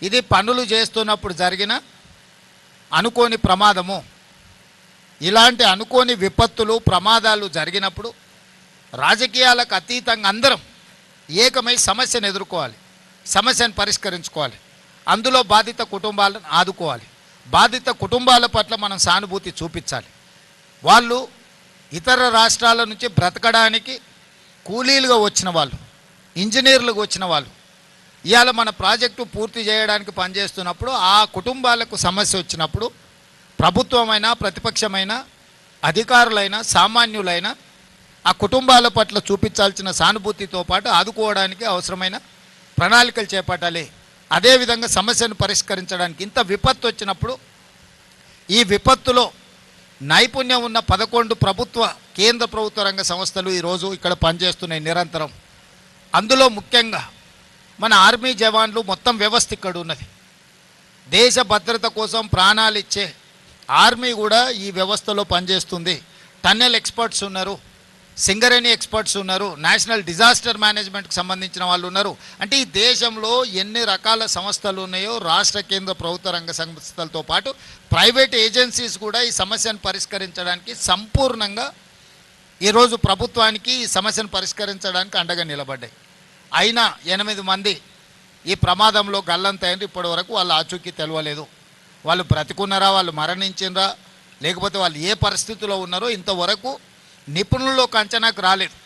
ఇది పనులు చేస్తున్నప్పుడు జరిగిన అనుకోని ప్రమాదము. ఇలాంటి అనుకోని విపత్తులు ప్రమాదాలు జరిగినప్పుడు రాజకీయాలకు అతీతంగా అందరం ఏకమై సమస్యను ఎదుర్కోవాలి, సమస్యను పరిష్కరించుకోవాలి. అందులో బాధిత కుటుంబాలను ఆదుకోవాలి. బాధిత కుటుంబాల పట్ల మనం సానుభూతి చూపించాలి. వాళ్ళు ఇతర రాష్ట్రాల నుంచి బ్రతకడానికి కూలీలుగా వచ్చిన వాళ్ళు, ఇంజనీర్లుగా వచ్చిన వాళ్ళు ఇవాళ మన ప్రాజెక్టు పూర్తి చేయడానికి పనిచేస్తున్నప్పుడు ఆ కుటుంబాలకు సమస్య వచ్చినప్పుడు ప్రభుత్వమైనా ప్రతిపక్షమైనా అధికారులైనా సామాన్యులైనా ఆ కుటుంబాల పట్ల చూపించాల్సిన సానుభూతితో పాటు ఆదుకోవడానికి అవసరమైన ప్రణాళికలు చేపట్టాలి. అదేవిధంగా సమస్యను పరిష్కరించడానికి ఇంత విపత్తు వచ్చినప్పుడు ఈ విపత్తులో నైపుణ్యం ఉన్న 11 ప్రభుత్వ కేంద్ర ప్రభుత్వ రంగ సంస్థలు ఈరోజు ఇక్కడ పనిచేస్తున్నాయి నిరంతరం. అందులో ముఖ్యంగా మన ఆర్మీ జవాన్లు మొత్తం వ్యవస్థ ఇక్కడ ఉన్నది. దేశ భద్రత కోసం ప్రాణాలు ఇచ్చే ఆర్మీ కూడా ఈ వ్యవస్థలో పనిచేస్తుంది. టన్నెల్ ఎక్స్పర్ట్స్ ఉన్నారు, సింగరేణి ఎక్స్పర్ట్స్ ఉన్నారు, నేషనల్ డిజాస్టర్ మేనేజ్మెంట్కి సంబంధించిన వాళ్ళు ఉన్నారు. అంటే ఈ దేశంలో ఎన్ని రకాల సంస్థలు ఉన్నాయో రాష్ట్ర కేంద్ర ప్రభుత్వ రంగ సంస్థలతో పాటు ప్రైవేట్ ఏజెన్సీస్ కూడా ఈ సమస్యను పరిష్కరించడానికి సంపూర్ణంగా ఈరోజు ప్రభుత్వానికి ఈ సమస్యను పరిష్కరించడానికి అండగా నిలబడ్డాయి. అయినా 8 మంది ఈ ప్రమాదంలో గల్లంతైంది. ఇప్పటి వరకు వాళ్ళ ఆచూకీ తెలియలేదు. వాళ్ళు బ్రతికున్నారా, వాళ్ళు మరణించినరా, లేకపోతే వాళ్ళు ఏ పరిస్థితిలో ఉన్నారో ఇంతవరకు నిపుణుల్లోకి అంచనాకు రాలేదు.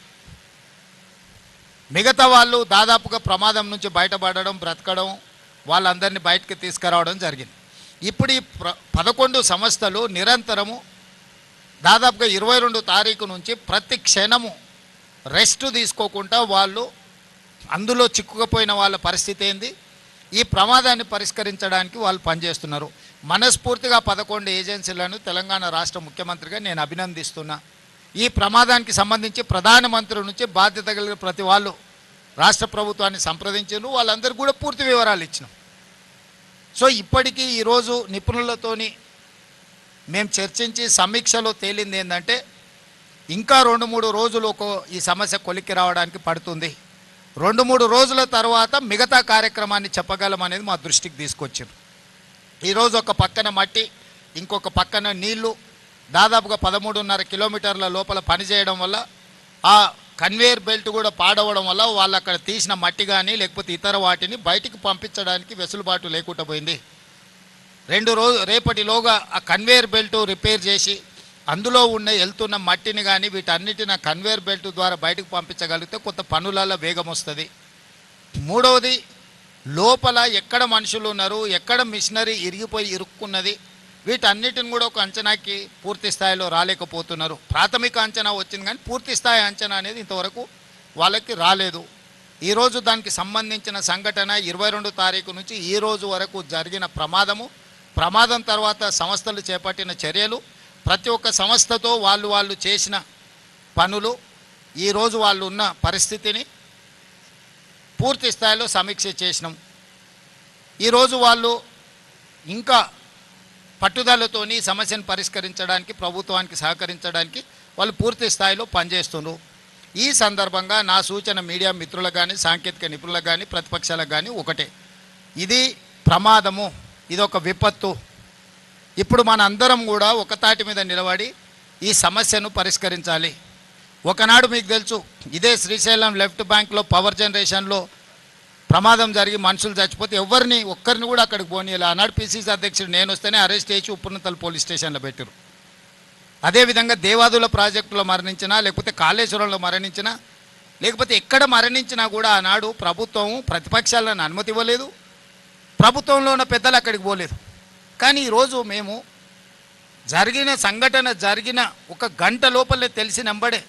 మిగతా వాళ్ళు దాదాపుగా ప్రమాదం నుంచి బయటపడడం, బ్రతకడం, వాళ్ళందరినీ బయటకు తీసుకురావడం జరిగింది. ఇప్పుడు ఈ 11 సంస్థలు నిరంతరము దాదాపుగా 22 తారీఖు నుంచి ప్రతి క్షణము రెస్ట్ తీసుకోకుండా వాళ్ళు అందులో చిక్కుకుపోయిన వాళ్ళ పరిస్థితి ఏంది, ఈ ప్రమాదాన్ని పరిష్కరించడానికి వాళ్ళు పనిచేస్తున్నారు. మనస్ఫూర్తిగా 11 ఏజెన్సీలను తెలంగాణ రాష్ట్ర ముఖ్యమంత్రిగా నేను అభినందిస్తున్నా. ఈ ప్రమాదానికి సంబంధించి ప్రధానమంత్రి నుంచి బాధ్యత కలిగిన ప్రతి వాళ్ళు రాష్ట్ర ప్రభుత్వాన్ని సంప్రదించారు. వాళ్ళందరూ కూడా పూర్తి వివరాలు ఇచ్చినాం. సో ఇప్పటికీ ఈరోజు నిపుణులతోని మేము చర్చించి సమీక్షలో తేలింది ఏంటంటే ఇంకా 2-3 రోజులు ఈ సమస్య కొలిక్కి రావడానికి పడుతుంది. 2-3 రోజుల తర్వాత మిగతా కార్యక్రమాన్ని చెప్పగలమనేది మా దృష్టికి తీసుకొచ్చారు. ఈరోజు ఒక పక్కన మట్టి, ఇంకొక పక్కన నీళ్లు, దాదాపుగా 13.5 కిలోమీటర్ల లోపల పనిచేయడం వల్ల ఆ కన్వేయర్ బెల్ట్ కూడా పాడవడం వల్ల వాళ్ళు అక్కడ తీసిన మట్టి కానీ లేకపోతే ఇతర వాటిని బయటికి పంపించడానికి వెసులుబాటు లేకుండా పోయింది. రేపటిలోగా ఆ కన్వేయర్ బెల్ట్ రిపేర్ చేసి అందులో వెళ్తున్న మట్టిని కానీ వీటన్నిటిని కన్వేయర్ బెల్ట్ ద్వారా బయటకు పంపించగలిగితే కొంత పనులలో వేగం వస్తుంది. మూడవది, లోపల ఎక్కడ మనుషులు ఉన్నారు, ఎక్కడ మిషనరీ ఇరుక్కున్నది, వీటన్నిటిని కూడా ఒక అంచనాకి పూర్తి స్థాయిలో రాలేకపోతున్నారు. ప్రాథమిక అంచనా వచ్చింది కానీ పూర్తి స్థాయి అంచనా అనేది ఇంతవరకు వాళ్ళకి రాలేదు. ఈరోజు దానికి సంబంధించిన సంఘటన 22 తారీఖు నుంచి ఈ రోజు వరకు జరిగిన ప్రమాదం తర్వాత సంస్థలు చేపట్టిన చర్యలు, ప్రతి ఒక్క సంస్థతో వాళ్ళు చేసిన పనులు, ఈరోజు వాళ్ళు ఉన్న పరిస్థితిని పూర్తి స్థాయిలో సమీక్ష చేసినాం. ఈరోజు వాళ్ళు ఇంకా పట్టుదలతోని సమస్యను పరిష్కరించడానికి, ప్రభుత్వానికి సహకరించడానికి వాళ్ళు పూర్తి స్థాయిలో పనిచేస్తున్నారు. ఈ సందర్భంగా నా సూచన మీడియా మిత్రులకు కానీ, సాంకేతిక నిపుణులకు కానీ, ప్రతిపక్షాలకు కానీ ఒకటే, ఇది ప్రమాదము, ఇది ఒక విపత్తు. ఇప్పుడు మన అందరం కూడా ఒక తాటి మీద నిలబడి ఈ సమస్యను పరిష్కరించాలి. ఒకనాడు మీకు తెలుసు, ఇదే శ్రీశైలం లెఫ్ట్ బ్యాంక్లో పవర్ జనరేషన్లో ప్రమాదం జరిగి మనుషులు చచ్చిపోతే ఒక్కరిని కూడా అక్కడికి పోనీయాలి. ఆనాడు పిసిసి అధ్యక్షుడు నేను వస్తేనే అరెస్ట్ చేసి ఉప్పునతల పోలీస్ స్టేషన్లో పెట్టారు. అదేవిధంగా దేవాదుల ప్రాజెక్టులో మరణించినా, లేకపోతే కాళేశ్వరంలో మరణించినా, లేకపోతే ఎక్కడ మరణించినా కూడా ఆనాడు ప్రభుత్వం ప్రతిపక్షాలను అనుమతి ఇవ్వలేదు, ప్రభుత్వంలో ఉన్న పెద్దలు అక్కడికి పోలేదు. కానీ ఈరోజు మేము జరిగిన 1 గంట లోపలే తెలిసినంబడే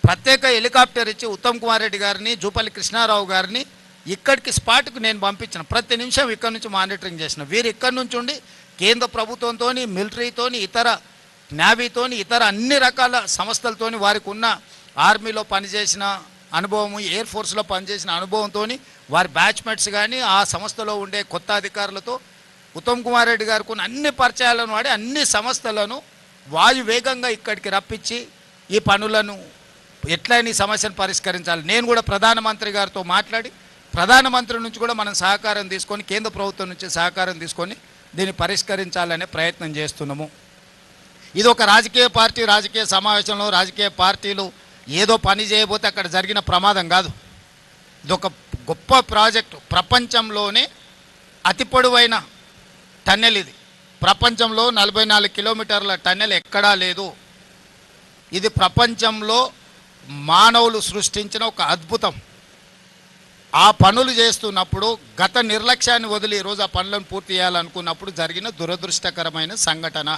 ప్రత్యేక హెలికాప్టర్ ఇచ్చి ఉత్తమ్ కుమార్ రెడ్డి గారిని, జూపల్లి కృష్ణారావు గారిని ఇక్కడికి స్పాట్కు నేను పంపించిన. ప్రతి నిమిషం ఇక్కడ నుంచి మానిటరింగ్ చేసిన. వీరు ఇక్కడి నుంచి ఉండి కేంద్ర ప్రభుత్వంతో, మిలిటరీతోని, ఇతర నేవీతోని, ఇతర అన్ని రకాల సంస్థలతోని, వారికి ఉన్న ఆర్మీలో పనిచేసిన అనుభవం, ఎయిర్ ఫోర్స్లో పనిచేసిన అనుభవంతో వారి బ్యాచ్మెట్స్ కానీ ఆ సంస్థలో ఉండే కొత్త అధికారులతో ఉత్తమ్ కుమార్ రెడ్డి గారికి ఉన్న అన్ని పరిచయాలను వాడి అన్ని సంస్థలను వాయువేగంగా ఇక్కడికి రప్పించి ఈ పనులను ఎట్లయినా ఈ సమస్యను పరిష్కరించాలి. నేను కూడా ప్రధానమంత్రి గారితో మాట్లాడి ప్రధానమంత్రి నుంచి కూడా మనం సహకారం తీసుకొని, కేంద్ర ప్రభుత్వం నుంచి సహకారం తీసుకొని దీన్ని పరిష్కరించాలనే ప్రయత్నం చేస్తున్నాము. ఇది ఒక రాజకీయ పార్టీ రాజకీయ సమావేశంలో రాజకీయ పార్టీలు ఏదో పని చేయబోతే అక్కడ జరిగిన ప్రమాదం కాదు. ఇదొక గొప్ప ప్రాజెక్టు. ప్రపంచంలోనే అతి పొడవైన టన్నెల్ ఇది. ప్రపంచంలో 44 కిలోమీటర్ల టన్నెల్ ఎక్కడా లేదు. ఇది ప్రపంచంలో మానవులు సృష్టించిన ఒక అద్భుతం. ఆ పనులు చేస్తున్నప్పుడు గత నిర్లక్ష్యాన్ని వదిలి ఈరోజు ఆ పనులను పూర్తి చేయాలనుకున్నప్పుడు జరిగిన దురదృష్టకరమైన సంఘటన.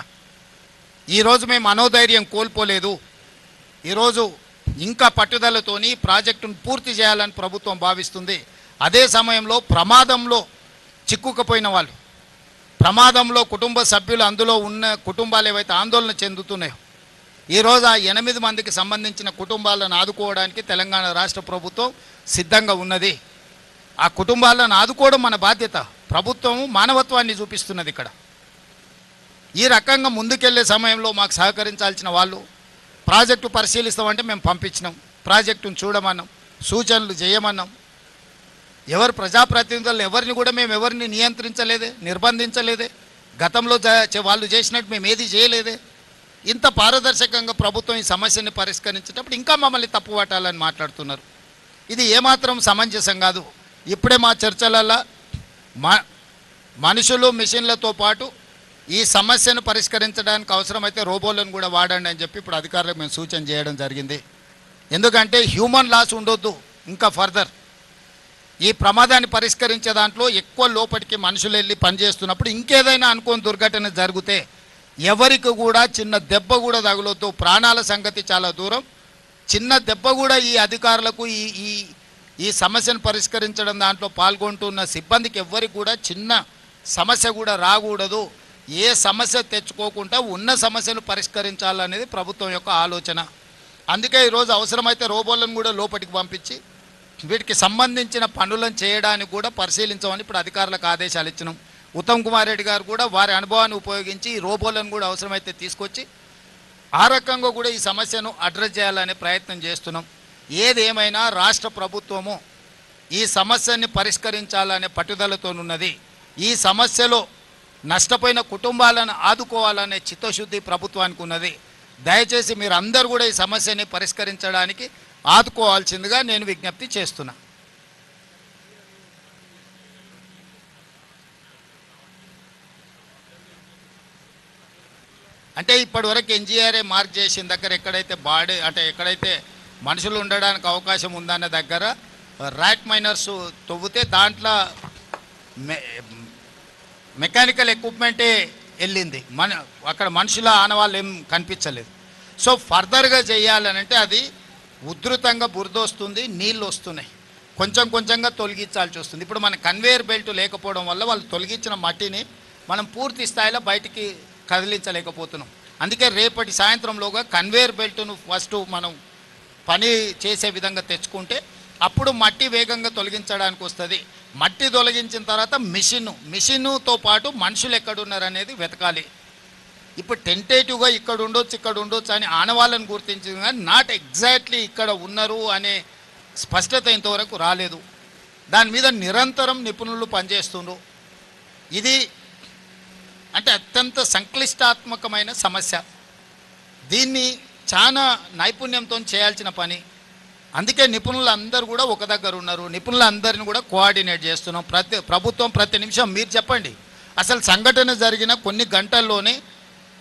ఈరోజు మేము మనోధైర్యం కోల్పోలేదు. ఈరోజు ఇంకా పట్టుదలతోని ప్రాజెక్టును పూర్తి చేయాలని ప్రభుత్వం భావిస్తుంది. అదే సమయంలో ప్రమాదంలో చిక్కుకుపోయిన వాళ్ళు, ప్రమాదంలో కుటుంబ సభ్యులు, అందులో ఉన్న కుటుంబాలు ఏవైతే ఆందోళన చెందుతున్నాయో, ఈరోజు ఆ 8 మందికి సంబంధించిన కుటుంబాలను ఆదుకోవడానికి తెలంగాణ రాష్ట్ర ప్రభుత్వం సిద్ధంగా ఉన్నది. ఆ కుటుంబాలను ఆదుకోవడం మన బాధ్యత. ప్రభుత్వం మానవత్వాన్ని చూపిస్తున్నది ఇక్కడ. ఈ రకంగా ముందుకెళ్లే సమయంలో మాకు సహకరించాల్సిన వాళ్ళు, ప్రాజెక్టు పరిశీలిస్తామంటే మేము పంపించినాం, ప్రాజెక్టును చూడమన్నాం, సూచనలు చేయమన్నాం. ఎవరు ప్రజాప్రతినిధులను ఎవరిని కూడా మేము ఎవరిని నియంత్రించలేదే, నిర్బంధించలేదే. గతంలో వాళ్ళు చేసినట్టు మేము ఏది చేయలేదే. ఇంత పారదర్శకంగా ప్రభుత్వం ఈ సమస్యని పరిష్కరించేటప్పుడు ఇంకా మమ్మల్ని తప్పు పట్టాలని మాట్లాడుతున్నారు. ఇది ఏమాత్రం సమంజసం కాదు. ఇప్పుడే మా చర్చలలో మనుషులు మిషన్లతో పాటు ఈ సమస్యను పరిష్కరించడానికి అవసరమైతే రోబోలను కూడా వాడండి అని చెప్పి ఇప్పుడు అధికారులకు మేము సూచన చేయడం జరిగింది. ఎందుకంటే హ్యూమన్ లాస్ ఉండొద్దు. ఇంకా ఫర్దర్ ఈ ప్రమాదాన్ని పరిష్కరించే దాంట్లో ఎక్కువ లోపలికి మనుషులు వెళ్ళి పనిచేస్తున్నప్పుడు ఇంకేదైనా అనుకోని దుర్ఘటన జరిగితే ఎవరికి కూడా చిన్న దెబ్బ కూడా తగులొద్దు. ప్రాణాల సంగతి చాలా దూరం. చిన్న దెబ్బ కూడా ఈ అధికారులకు ఈ సమస్యను పరిష్కరించడం దాంట్లో పాల్గొంటున్న సిబ్బందికి ఎవరికి కూడా చిన్న సమస్య కూడా రాకూడదు. ఏ సమస్య తెచ్చుకోకుండా ఉన్న సమస్యను పరిష్కరించాలనేది ప్రభుత్వం యొక్క ఆలోచన. అందుకే ఈరోజు అవసరమైతే రోబోలను కూడా లోపలికి పంపించి వీటికి సంబంధించిన పనులను చేయడానికి కూడా పరిశీలించమని ఇప్పుడు అధికారులకు ఆదేశాలు ఇచ్చినాం. ఉత్తమ్ కుమార్ రెడ్డి గారు కూడా వారి అనుభవాన్ని ఉపయోగించి ఈ రోబోలను కూడా అవసరమైతే తీసుకొచ్చి ఆ రకంగా కూడా ఈ సమస్యను అడ్రస్ చేయాలనే ప్రయత్నం చేస్తున్నాం. ఏదేమైనా రాష్ట్ర ప్రభుత్వము ఈ సమస్యని పరిష్కరించాలనే పట్టుదలతోనున్నది. ఈ సమస్యలో నష్టపోయిన కుటుంబాలను ఆదుకోవాలనే చిత్తశుద్ధి ప్రభుత్వానికి ఉన్నది. దయచేసి మీరు అందరూ కూడా ఈ సమస్యని పరిష్కరించడానికి ఆదుకోవాల్సిందిగా నేను విజ్ఞప్తి చేస్తున్నా. అంటే ఇప్పటివరకు ఎన్జీఆర్ఏ మార్క్ చేసిన దగ్గర ఎక్కడైతే బాడీ అంటే ఎక్కడైతే మనుషులు ఉండడానికి అవకాశం ఉందన్న దగ్గర ర్యాక్ మైనర్స్ తవ్వితే దాంట్లో మెకానికల్ ఎక్విప్మెంటే వెళ్ళింది. అక్కడ మనుషుల ఆనవాళ్ళు ఏం కనిపించలేదు. సో ఫర్దర్గా చేయాలనంటే అది ఉధృతంగా బురద వస్తుంది, నీళ్ళు వస్తున్నాయి, కొంచెం కొంచెంగా తొలగించాల్సి వస్తుంది. ఇప్పుడు మన కన్వేయర్ బెల్ట్ లేకపోవడం వల్ల వాళ్ళు తొలగించిన మట్టిని మనం పూర్తి స్థాయిలో బయటికి కదిలించలేకపోతున్నాం. అందుకే రేపటి సాయంత్రంలోగా కన్వేయర్ బెల్ట్ను ఫస్ట్ మనం పని చేసే విధంగా తెచ్చుకుంటే అప్పుడు మట్టి వేగంగా తొలగించడానికి వస్తుంది. మట్టి తొలగించిన తర్వాత మిషన్తో పాటు మనుషులు ఎక్కడున్నారనేది వెతకాలి. ఇప్పుడు టెంటేటివ్గా ఇక్కడ ఉండొచ్చు అని ఆనవాళ్ళను గుర్తించింది, కానీ నాట్ ఎగ్జాక్ట్లీ ఇక్కడ ఉన్నారు అనే స్పష్టత ఇంతవరకు రాలేదు. దాని మీద నిరంతరం నిపుణులు పనిచేస్తున్నారు. ఇది అంటే అత్యంత సంక్లిష్టాత్మకమైన సమస్య. దీన్ని చాలా నైపుణ్యంతో చేయాల్సిన పని. అందుకే నిపుణులందరూ కూడా ఒక దగ్గర ఉన్నారు. నిపుణులందరిని కూడా కోఆర్డినేట్ చేస్తున్నాం. ప్రభుత్వం ప్రతి నిమిషం మీరు చెప్పండి, అసలు సంఘటన జరిగిన కొన్ని గంటల్లోనే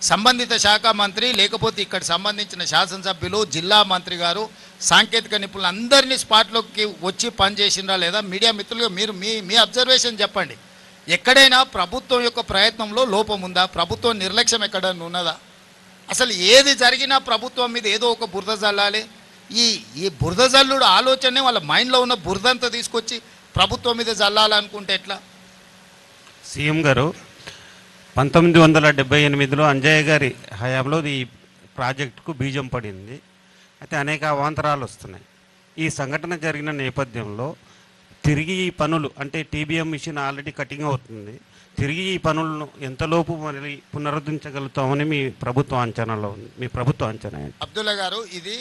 సంబంధిత శాఖ మంత్రి లేకపోతే ఇక్కడ సంబంధించిన శాసనసభ్యులు, జిల్లా మంత్రి గారు, సాంకేతిక నిపుణులు అందరినీ స్పాట్లోకి వచ్చి పనిచేసినరా లేదా? మీడియా మిత్రులుగా మీరు మీ అబ్జర్వేషన్ చెప్పండి. ఎక్కడైనా ప్రభుత్వం యొక్క ప్రయత్నంలో లోపం ఉందా? ప్రభుత్వం నిర్లక్ష్యం ఎక్కడైనా ఉన్నదా? అసలు ఏది జరిగినా ప్రభుత్వం మీద ఏదో ఒక బురద జల్లాలి. ఈ బురద జల్లుడు ఆలోచనే వాళ్ళ మైండ్లో ఉన్న బురదంతా తీసుకొచ్చి ప్రభుత్వం మీద జల్లాలనుకుంటే ఎట్లా? సీఎం గారు 1978లో అంజయ్య గారి హయాంలో ఈ ప్రాజెక్టుకు బీజం పడింది. అయితే అనేక అవాంతరాలు వస్తున్నాయి. ఈ సంఘటన జరిగిన నేపథ్యంలో తిరిగి ఈ పనులు అంటే టీబీఎం మిషన్ ఆల్రెడీ కటింగ్ అవుతుంది, తిరిగి ఈ పనులను ఎంతలోపు మళ్ళీ పునరుద్ధరించగలుగుతామని మీ ప్రభుత్వ అంచనాలో ఉంది? మీ ప్రభుత్వ అంచనా? అబ్దుల్లా గారు, ఇది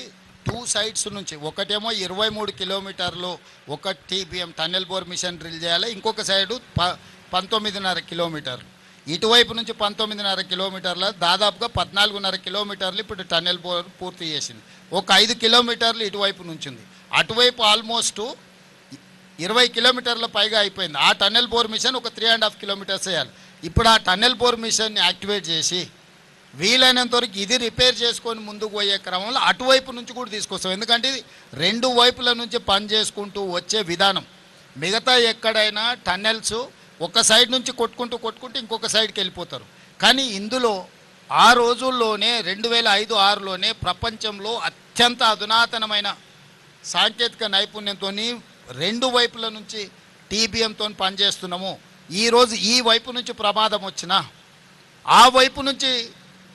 టూ సైడ్స్ నుంచి, ఒకటేమో 23 కిలోమీటర్లు ఒక TBM tunnel bore machine drill చేయాలి, ఇంకొక సైడు 19.5 కిలోమీటర్లు. ఇటువైపు నుంచి 19.5 కిలోమీటర్ల, దాదాపుగా 14.5 కిలోమీటర్లు ఇప్పుడు టన్నెల్ బోర్ పూర్తి చేసింది. ఒక 5 కిలోమీటర్లు ఇటువైపు నుంచి ఉంది. అటువైపు ఆల్మోస్ట్ 20 కిలోమీటర్ల పైగా అయిపోయింది. ఆ టన్నెల్ బోర్ మిషన్ ఒక 3.5 కిలోమీటర్స్ వేయాలి. ఇప్పుడు ఆ టన్నెల్ బోర్ మిషన్ని యాక్టివేట్ చేసి వీలైనంత వరకు ఇది రిపేర్ చేసుకొని ముందుకు పోయే క్రమంలో అటువైపు నుంచి కూడా తీసుకొస్తాం. ఎందుకంటే ఇది 2 వైపుల నుంచి పని చేసుకుంటూ వచ్చే విధానం. మిగతా ఎక్కడైనా టన్నెల్స్ ఒక సైడ్ నుంచి కొట్టుకుంటూ ఇంకొక సైడ్కి వెళ్ళిపోతారు. కానీ ఇందులో ఆ రోజుల్లోనే 2005-6లోనే ప్రపంచంలో అత్యంత అధునాతనమైన సాంకేతిక నైపుణ్యంతో 2 వైపుల నుంచి టీబీఎంతో పనిచేస్తున్నాము. ఈరోజు ఈ వైపు నుంచి ప్రమాదం వచ్చినా ఆ వైపు నుంచి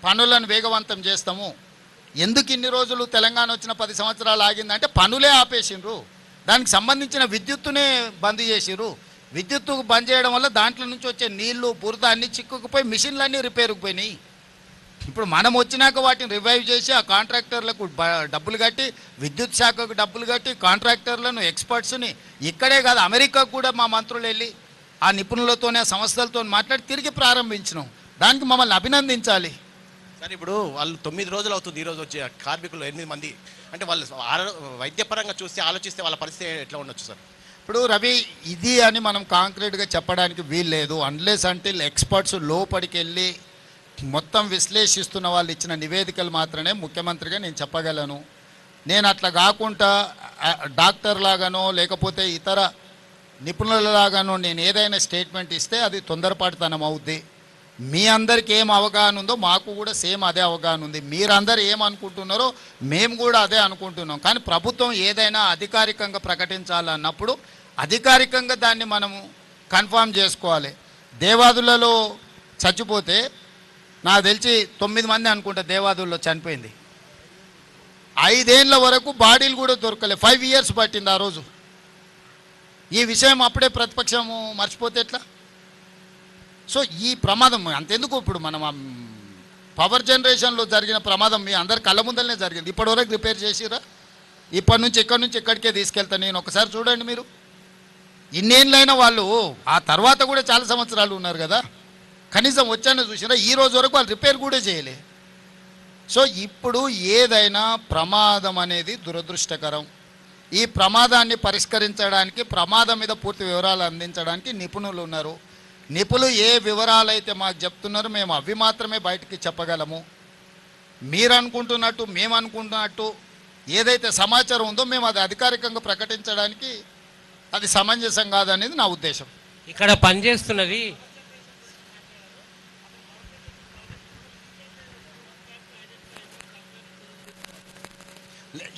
పనులను వేగవంతం చేస్తాము. ఎందుకు ఇన్ని రోజులు తెలంగాణ వచ్చిన 10 సంవత్సరాలు ఆగిందంటే పనులే ఆపేసిండ్రు, దానికి సంబంధించిన విద్యుత్తునే బంద్ చేసిర్రు. విద్యుత్తు బంద్ చేయడం వల్ల దాంట్లో నుంచి వచ్చే నీళ్లు బురద అన్నీ చిక్కుకుపోయి మిషన్లన్నీ రిపేర్కి పోయినాయి. ఇప్పుడు మనం వచ్చినాక వాటిని రివైవ్ చేసి ఆ కాంట్రాక్టర్లకు డబ్బులు కట్టి, విద్యుత్ శాఖకు డబ్బులు కట్టి, కాంట్రాక్టర్లను ఎక్స్పర్ట్స్ని ఇక్కడే కాదు అమెరికాకు కూడా మా మంత్రులు వెళ్ళి ఆ నిపుణులతోనే ఆ సంస్థలతో మాట్లాడి తిరిగి ప్రారంభించినాం. దానికి మమ్మల్ని అభినందించాలి. సార్ ఇప్పుడు వాళ్ళు 9 రోజులు అవుతుంది ఈరోజు వచ్చే కార్మికులు 8 మంది, అంటే వాళ్ళు వైద్యపరంగా చూస్తే ఆలోచిస్తే వాళ్ళ పరిస్థితి ఎట్లా ఉండొచ్చు సార్? ఇప్పుడు రవి, ఇది అని మనం కాంక్రీట్గా చెప్పడానికి వీల్లేదు. అన్లెస్ అంటిల్ ఎక్స్పర్ట్స్ లోపలికి వెళ్ళి మొత్తం విశ్లేషిస్తున్న వాళ్ళు ఇచ్చిన నివేదికలు మాత్రమే ముఖ్యమంత్రిగా నేను చెప్పగలను. నేను అట్లా కాకుండా డాక్టర్ లాగానో లేకపోతే ఇతర నిపుణులలాగానో నేను ఏదైనా స్టేట్మెంట్ ఇస్తే అది తొందరపాటుతనం అవుద్ది. మీ అందరికీ ఏం అవగాహన ఉందో మాకు కూడా సేమ్ అదే అవగాహన ఉంది. మీరందరూ ఏమనుకుంటున్నారో మేము కూడా అదే అనుకుంటున్నాం. కానీ ప్రభుత్వం ఏదైనా అధికారికంగా ప్రకటించాలన్నప్పుడు అధికారికంగా దాన్ని మనము కన్ఫామ్ చేసుకోవాలి. దేవాదులలో చచ్చిపోతే నాకు తెలిసి 9 మంది అనుకుంటా దేవాదుల్లో చనిపోయింది. 5 ఏళ్ళ వరకు బాడీలు కూడా దొరకలే. 5 ఇయర్స్ పట్టింది ఆ రోజు. ఈ విషయం అప్పుడే ప్రతిపక్షము మర్చిపోతే ఎట్లా? సో ఈ ప్రమాదం అంతెందుకు, ఇప్పుడు మనం పవర్ జనరేషన్లో జరిగిన ప్రమాదం మీ అందరి కళ్ళ ముందరనే జరిగింది. ఇప్పటివరకు రిపేర్ చేసిరా? ఇప్పటి నుంచి ఎక్కడి నుంచి ఎక్కడికే తీసుకెళ్తాను నేను. ఒకసారి చూడండి మీరు, ఇన్నేళ్ళైనా వాళ్ళు ఆ తర్వాత కూడా చాలా సంవత్సరాలు ఉన్నారు కదా, కనీసం వచ్చానో చూసినా ఈ రోజు వరకు వాళ్ళు రిపేర్ కూడా చేయలే. సో ఇప్పుడు ఏదైనా ప్రమాదం అనేది దురదృష్టకరం. ఈ ప్రమాదాన్ని పరిష్కరించడానికి, ప్రమాదం మీద పూర్తి వివరాలు అందించడానికి నిపుణులు ఉన్నారు. నిపుణులు ఏ వివరాలు అయితే మాకు చెప్తున్నారో మేము అవి మాత్రమే బయటికి చెప్పగలము. మీరు అనుకుంటున్నట్టు మేము అనుకుంటున్నట్టు ఏదైతే సమాచారం ఉందో మేము అది అధికారికంగా ప్రకటించడానికి అది సమంజసం కాదనేది నా ఉద్దేశం. ఇక్కడ పనిచేస్తున్నది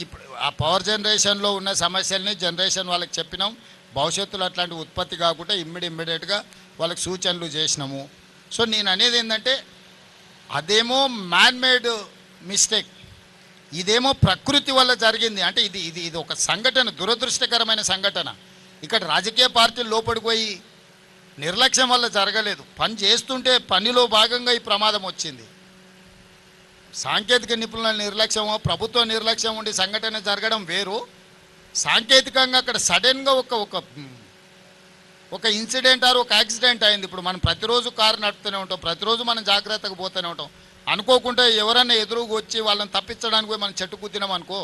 ఇప్పుడు ఆ పవర్ జనరేషన్లో ఉన్న సమస్యల్ని జనరేషన్ వాళ్ళకి చెప్పినాం. భవిష్యత్తులో అట్లాంటి ఉత్పత్తి కాకుండా ఇమ్మీడియట్గా వాళ్ళకి సూచనలు చేసినాము. సో నేను అనేది ఏంటంటే అదేమో మ్యాన్మేడ్ మిస్టేక్, ఇదేమో ప్రకృతి వల్ల జరిగింది. అంటే ఇది ఇది ఇది ఒక సంఘటన, దురదృష్టకరమైన సంఘటన. ఇక్కడ రాజకీయ పార్టీలు లోపలికి పోయి నిర్లక్ష్యం వల్ల జరగలేదు. పని చేస్తుంటే పనిలో భాగంగా ఈ ప్రమాదం వచ్చింది. సాంకేతిక నిపుణుల నిర్లక్ష్యమో ప్రభుత్వ నిర్లక్ష్యం ఉండి సంఘటన జరగడం వేరు. సాంకేతికంగా అక్కడ సడన్గా ఒక ఇన్సిడెంట్ ఆర్ ఒక యాక్సిడెంట్ అయింది. ఇప్పుడు మనం ప్రతిరోజు కారు నడుపుతూనే ఉంటాం, ప్రతిరోజు మనం జాగ్రత్తగా పోతూనే ఉంటాం. అనుకోకుండా ఎవరైనా ఎదురుగా వచ్చి వాళ్ళని తప్పించడానికి పోయి మనం చెట్టు కుద్దినాం అనుకో,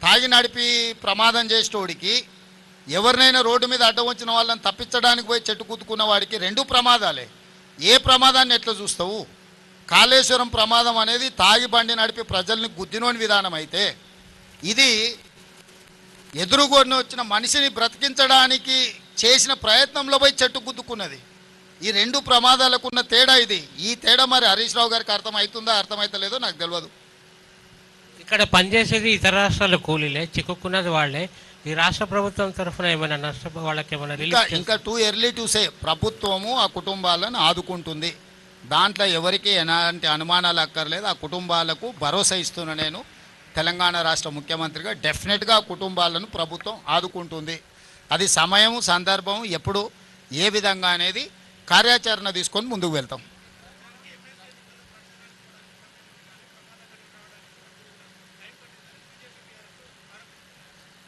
తాగి నడిపి ప్రమాదం చేసేటోడికి, ఎవరినైనా రోడ్డు మీద అడ్డం వచ్చిన వాళ్ళని తప్పించడానికి పోయి చెట్టు కుద్దుకున్న వాడికి 2 ప్రమాదాలే. ఏ ప్రమాదాన్ని ఎట్లా చూస్తావు? కాళేశ్వరం ప్రమాదం అనేది తాగి బండి నడిపి ప్రజల్ని గుద్దినోని విధానం అయితే, ఇది ఎదురుగొని వచ్చిన మనిషిని బ్రతికించడానికి చేసిన ప్రయత్నంలో పోయి చెట్టు గుద్దుకున్నది. ఈ 2 ప్రమాదాలకు ఉన్న తేడా ఇది. ఈ తేడా మరి హరీష్ రావు గారికి అర్థమవుతుందా అర్థమవుతలేదో నాకు తెలియదు. ఇక్కడ పనిచేసేది ఇతర రాష్ట్రాల కూలీలే, చిక్కుకున్నది వాళ్ళే. ఈ రాష్ట్ర ప్రభుత్వం తరఫున ఏమైనా వాళ్ళకి ఏమైనా ఇంకా టూ ఎర్లీ టు సే. ప్రభుత్వము ఆ కుటుంబాలను ఆదుకుంటుంది, దాంట్లో ఎవరికి ఎలాంటి అనుమానాలు అక్కర్లేదు. ఆ కుటుంబాలకు భరోసా ఇస్తున్నా నేను తెలంగాణ రాష్ట్ర ముఖ్యమంత్రిగా. డెఫినెట్గా ఆ కుటుంబాలను ప్రభుత్వం ఆదుకుంటుంది. అది సమయం సందర్భం ఎప్పుడు ఏ విధంగా అనేది కార్యాచరణ తీసుకొని ముందుకు వెళ్తాం.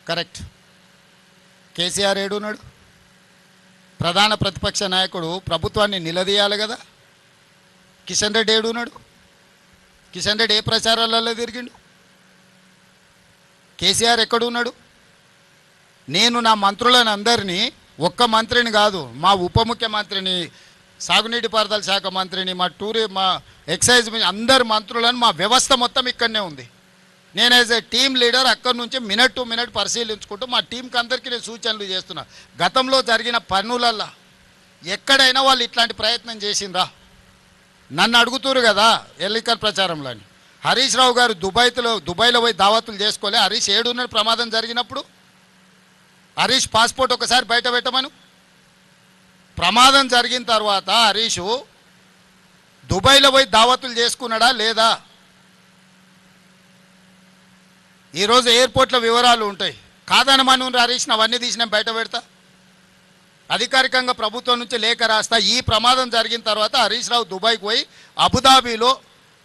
కరెక్ట్. కేసీఆర్ ఏడున్నాడు? ప్రధాన ప్రతిపక్ష నాయకుడు ప్రభుత్వాన్ని నిలదీయాలి కదా. కిషన్ రెడ్డి ఏడున్నాడు? కిషన్ రెడ్డి ఏ ప్రచారాలలో తిరిగిండు? కేసీఆర్ ఎక్కడున్నాడు? నేను నా మంత్రులను అందరినీ, ఒక్క మంత్రిని కాదు, మా ఉప ముఖ్యమంత్రిని, సాగునీటి పారుదల శాఖ మంత్రిని, మా ఎక్సైజ్ అందరు మంత్రులను, మా వ్యవస్థ మొత్తం ఇక్కడనే ఉంది. నేను యాజ్ ఏ టీమ్ లీడర్ అక్కడి నుంచి మినిట్ టు మినిట్ పరిశీలించుకుంటూ మా టీంకి అందరికీ నేను సూచనలు చేస్తున్నా. గతంలో జరిగిన పన్నులల్లో ఎక్కడైనా వాళ్ళు ఇట్లాంటి ప్రయత్నం చేసిండ్రా? నన్ను అడుగుతురు కదా ఎన్నికల ప్రచారంలో. హరీష్ రావు గారు దుబాయ్లో పోయి దావతులు చేసుకోలే. హరీష్ ఏడున్న ప్రమాదం జరిగినప్పుడు హరీష్ పాస్పోర్ట్ ఒకసారి బయట పెట్టమను. ప్రమాదం జరిగిన తర్వాత హరీష్ దుబాయ్లో పోయి దావతులు చేసుకున్నాడా లేదా? ఈరోజు ఎయిర్పోర్ట్లో వివరాలు ఉంటాయి. కాదనమను హరీష్, అవన్నీ తీసి బయట పెడతా. అధికారికంగా ప్రభుత్వం నుంచి లేఖ రాస్తా. ఈ ప్రమాదం జరిగిన తర్వాత హరీష్ రావు దుబాయ్కి పోయి అబుదాబీలో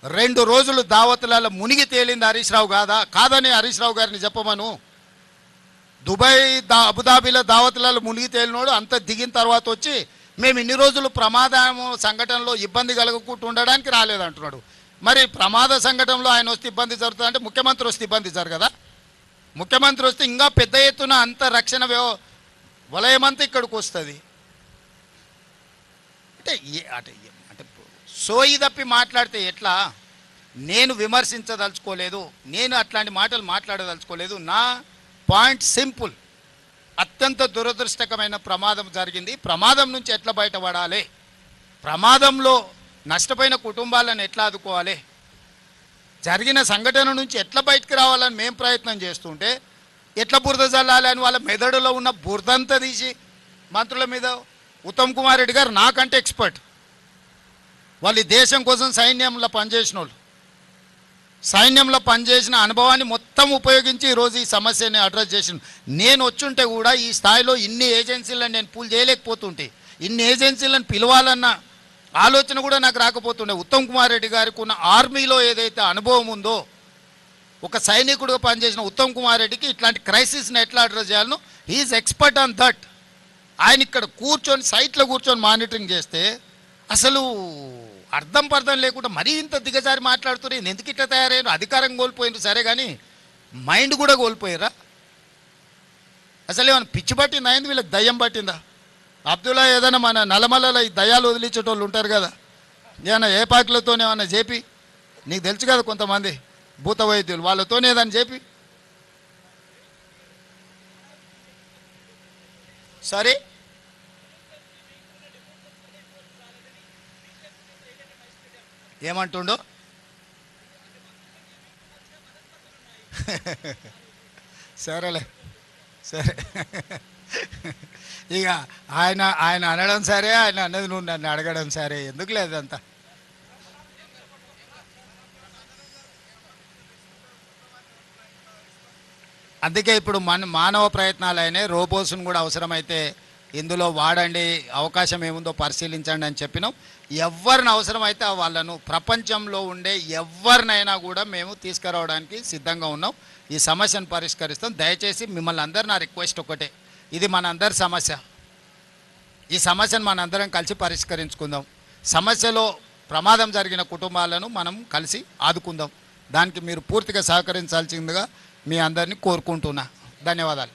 2 రోజులు దావతులలో మునిగి తేలింది హరీష్ రావు కాదని హరీష్ రావు గారిని చెప్పమను. అబుదాబీలో దావతులలో మునిగి తేలినోడు అంత దిగిన తర్వాత వచ్చి మేము ఇన్ని రోజులు ప్రమాదం సంఘటనలో ఇబ్బంది కలగకుండా ఉండడానికి రాలేదంటున్నాడు. మరి ప్రమాద సంఘటనలో ఆయన వస్తే ఇబ్బంది జరుగుతుందంటే ముఖ్యమంత్రి వస్తే ఇబ్బంది జరగదా? ముఖ్యమంత్రి వస్తే ఇంకా పెద్ద ఎత్తున అంత రక్షణ వలయమంతా ఇక్కడికి వస్తుంది. అంటే అంటే సోయి తప్పి మాట్లాడితే ఎట్లా? నేను విమర్శించదలుచుకోలేదు, నేను అట్లాంటి మాటలు మాట్లాడదలుచుకోలేదు. నా పాయింట్ సింపుల్. అత్యంత దురదృష్టకరమైన ప్రమాదం జరిగింది. ప్రమాదం నుంచి ఎట్లా బయటపడాలి, ప్రమాదంలో నష్టపోయిన కుటుంబాలను ఎట్లా ఆదుకోవాలి, జరిగిన సంఘటన నుంచి ఎట్లా బయటకు రావాలని మేము ప్రయత్నం చేస్తుంటే ఎట్లా బురద జల్లాలి అని వాళ్ళ మెదడులో ఉన్న బురదంతా తీసి మంత్రుల మీద. ఉత్తమ్ కుమార్ రెడ్డి గారు నాకంటే ఎక్స్పర్ట్. వాళ్ళు దేశం కోసం సైన్యంలో పనిచేసిన వాళ్ళు, సైన్యంలో పనిచేసిన అనుభవాన్ని మొత్తం ఉపయోగించి ఈరోజు ఈ సమస్యని అడ్రస్ చేసిన. నేను వచ్చుంటే కూడా ఈ స్థాయిలో ఇన్ని ఏజెన్సీలను నేను పూల్ చేయలేకపోతుంటే, ఇన్ని ఏజెన్సీలను పిలవాలన్న ఆలోచన కూడా నాకు రాకపోతుండే. ఉత్తమ్ కుమార్ రెడ్డి గారికి ఉన్న ఆర్మీలో ఏదైతే అనుభవం ఉందో, ఒక సైనికుడిగా పనిచేసిన ఉత్తమ్ కుమార్ రెడ్డికి ఇట్లాంటి క్రైసిస్ని ఎట్లా అడ్రస్ చేయాలనో హీఈస్ ఎక్స్పర్ట్ ఆన్ దట్. ఆయన ఇక్కడ కూర్చొని సైట్లో కూర్చొని మానిటరింగ్ చేస్తే అసలు అర్థం పర్థం లేకుండా మరీ ఇంత దిగజారి మాట్లాడుతున్నారు. ఎందుకు ఇట్లా తయారయ్యారు? అధికారం కోల్పోయినారు సరే, కానీ మైండ్ కూడా కోల్పోయారా? అసలు ఏమైనా పిచ్చి పట్టిందా? అయింది వీళ్ళకి దయ్యం పట్టిందా? అబ్దుల్లా ఏదైనా మన నల్లమల్లలో ఈ దయ్యాలు వదిలించేటోళ్ళు ఉంటారు కదా, ఏమన్నా ఏ పాకులతోనే ఏమన్నా చెప్పి, నీకు తెలుసు కదా కొంతమంది భూత వైద్యులు, వాళ్ళతోనే ఏదైనా చెప్పి సరే. ఏమంటుండో సరేలే సరే. ఇక ఆయన అనడం సరే, ఆయన అన్నది నువ్వు నన్ను అడగడం సరే, ఎందుకు లేదంతా. అందుకే ఇప్పుడు మానవ ప్రయత్నాలు అయినాయి. రోబోస్ను కూడా అవసరమైతే ఇందులో వాడండి, అవకాశం ఏముందో పరిశీలించండి అని చెప్పినాం. ఎవరిని అవసరమైతే వాళ్ళను, ప్రపంచంలో ఉండే ఎవరినైనా కూడా మేము తీసుకురావడానికి సిద్ధంగా ఉన్నాం. ఈ సమస్యను పరిష్కరిస్తాం. దయచేసి మిమ్మల్ని అందరు నా రిక్వెస్ట్ ఒకటే, ఇది మనందరి సమస్య. ఈ సమస్యను మనందరం కలిసి పరిష్కరించుకుందాం. సమస్యలో ప్రమాదం జరిగిన కుటుంబాలను మనం కలిసి ఆదుకుందాం. దానికి మీరు పూర్తిగా సహకరించాల్సిందిగా మీ అందరినీ కోరుకుంటున్నా. ధన్యవాదాలు.